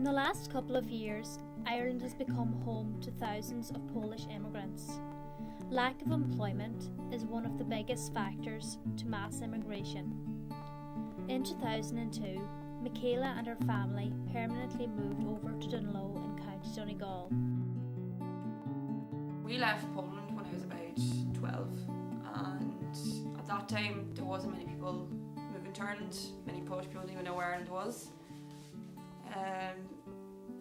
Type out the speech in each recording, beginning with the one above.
In the last couple of years, Ireland has become home to thousands of Polish immigrants. Lack of employment is one of the biggest factors to mass immigration. In 2002, Michaela and her family permanently moved over to Dunlow in County Donegal. We left Poland when I was about 12, and at that time there wasn't many people moving to Ireland. Many Polish people didn't even know where Ireland was.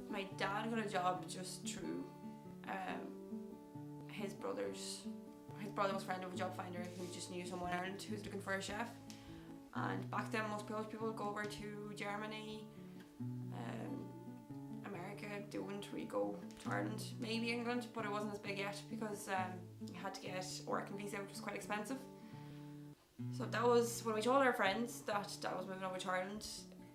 My dad got a job just through his brother was a friend of a job finder who just knew someone in Ireland who was looking for a chef. And back then most Polish people would go over to Germany, America. They wouldn't really go to Ireland, maybe England, but it wasn't as big yet because you had to get a working visa, which was quite expensive. So that was when we told our friends that I was moving over to Ireland.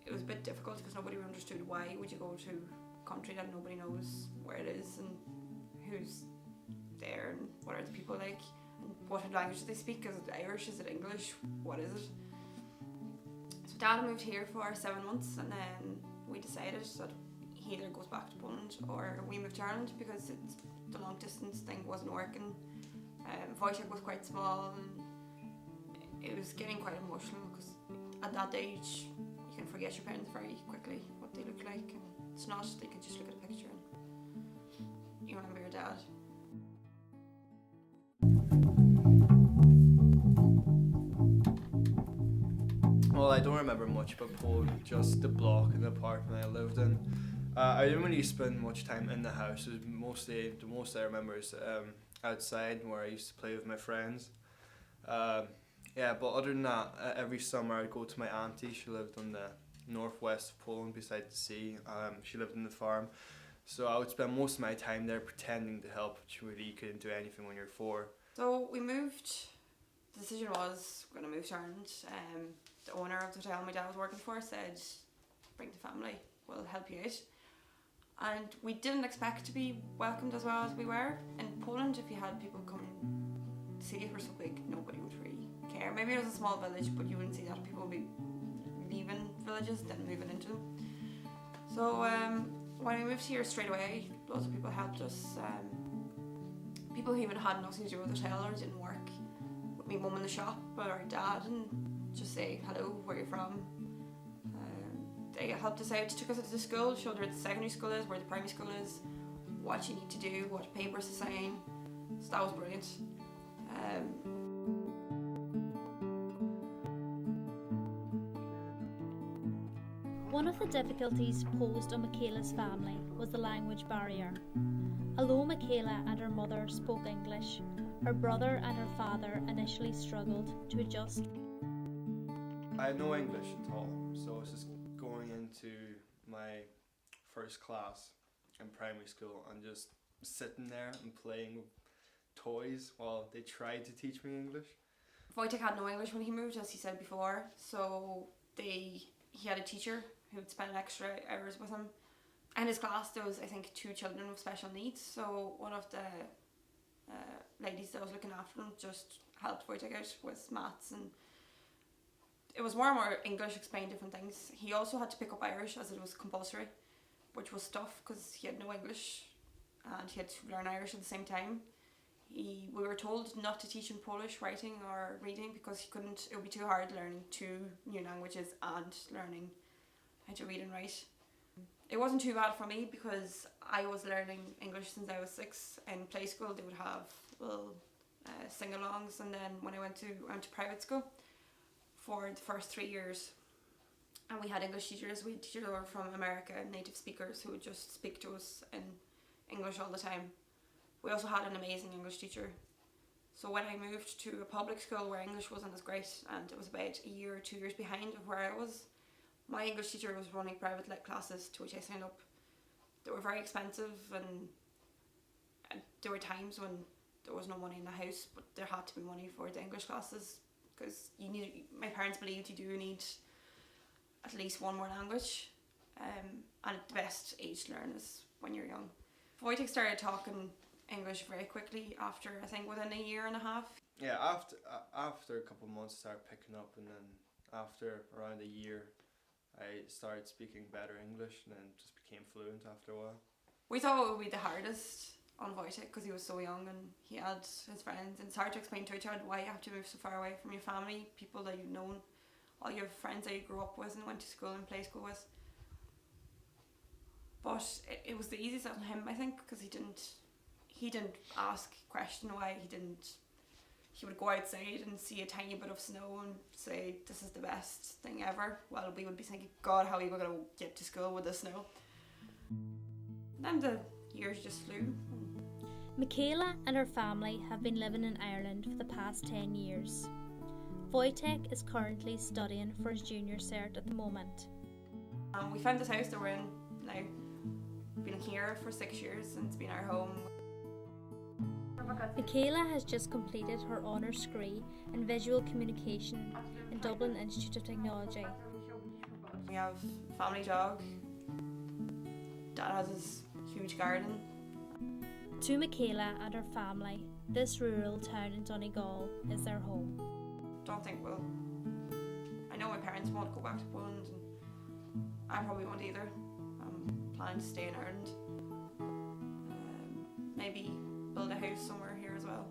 It was a bit difficult because nobody understood why would you go to a country that nobody knows where it is and who's there and what are the people like and what language do they speak. Is it Irish? Is it English? What is it? So Dad moved here for 7 months and then we decided that he either goes back to Poland or we moved to Ireland because the long distance thing wasn't working. Wojciech was quite small and it was getting quite emotional because at that age you can forget your parents very quickly, what they look like, and it's not, they can just look at a picture and you remember your dad. Well, I don't remember much about Poland, just the block and the apartment I lived in. I didn't really spend much time in the house. It was mostly, the most I remember is outside where I used to play with my friends. Yeah, but other than that, every summer I'd go to my auntie. She lived on the northwest of Poland beside the sea. She lived in the farm. So I would spend most of my time there pretending to help, but you really couldn't do anything when you're 4. So we moved, the decision was we're going to move to Ireland. The owner of the hotel my dad was working for said, bring the family, we'll help you out. And we didn't expect to be welcomed as well as we were. In Poland, if you had people come to see it, we're so big, nobody would really care. Maybe it was a small village, but you wouldn't see that. People would be leaving villages, then moving into them. So when we moved here straight away, loads of people helped us. People who even had nothing to do with the hotel or didn't work with my mum in the shop or our dad and just say hello, where you're from. They helped us out, took us to the school, showed where the secondary school is, where the primary school is, what you need to do, what papers to sign. So that was brilliant. One of the difficulties posed on Michaela's family was the language barrier. Although Michaela and her mother spoke English, her brother and her father initially struggled to adjust. I had no English at all, so I was just going into my first class in primary school and just sitting there and playing with toys while they tried to teach me English. Wojciech had no English when he moved, as he said before, so he had a teacher who would spend extra hours with him. In his class there was, I think, 2 children with special needs, so one of the ladies that was looking after them just helped Wojciech out with maths, and it was more and more English, explained different things. He also had to pick up Irish as it was compulsory, which was tough because he had no English and he had to learn Irish at the same time. We were told not to teach him Polish writing or reading because he couldn't, it would be too hard learning 2 new languages and learning how to read and write. It wasn't too bad for me because I was learning English since I was 6. In play school they would have little sing-alongs, and then when I went to private school for the first 3 years, and we had English teachers. We had teachers over from America, native speakers, who would just speak to us in English all the time. We also had an amazing English teacher. So when I moved to a public school where English wasn't as great, and it was about a year or 2 years behind of where I was, my English teacher was running private classes to which I signed up. They were very expensive, and there were times when there was no money in the house, but there had to be money for the English classes because my parents believed you do need at least one more language, and the best age to learn is when you're young. Wojciech started talking English very quickly after, I think, within a year and a half. Yeah, after a couple of months I started picking up, and then after around a year I started speaking better English and then just became fluent after a while. We thought it would be the hardest on Wojtek because he was so young and he had his friends, and it's hard to explain to a child why you have to move so far away from your family, people that you've known, all your friends that you grew up with and went to school and play school with. But it was the easiest on him, I think, because he didn't ask, question why. He would go outside and see a tiny bit of snow and say, this is the best thing ever. Well, we would be thinking, God, how are we going to get to school with the snow? Then the years just flew. Michaela and her family have been living in Ireland for the past 10 years. Wojtek is currently studying for his junior cert at the moment. We found this house that we're in now. Been here for 6 years and it's been our home. Michaela has just completed her honours degree in visual communication in Dublin Institute of Technology. We have a family dog. Dad has his huge garden. To Michaela and her family, this rural town in Donegal is their home. Don't think we'll. I know my parents won't go back to Poland, and I probably won't either. I'm planning to stay in Ireland. Maybe build a house somewhere here as well.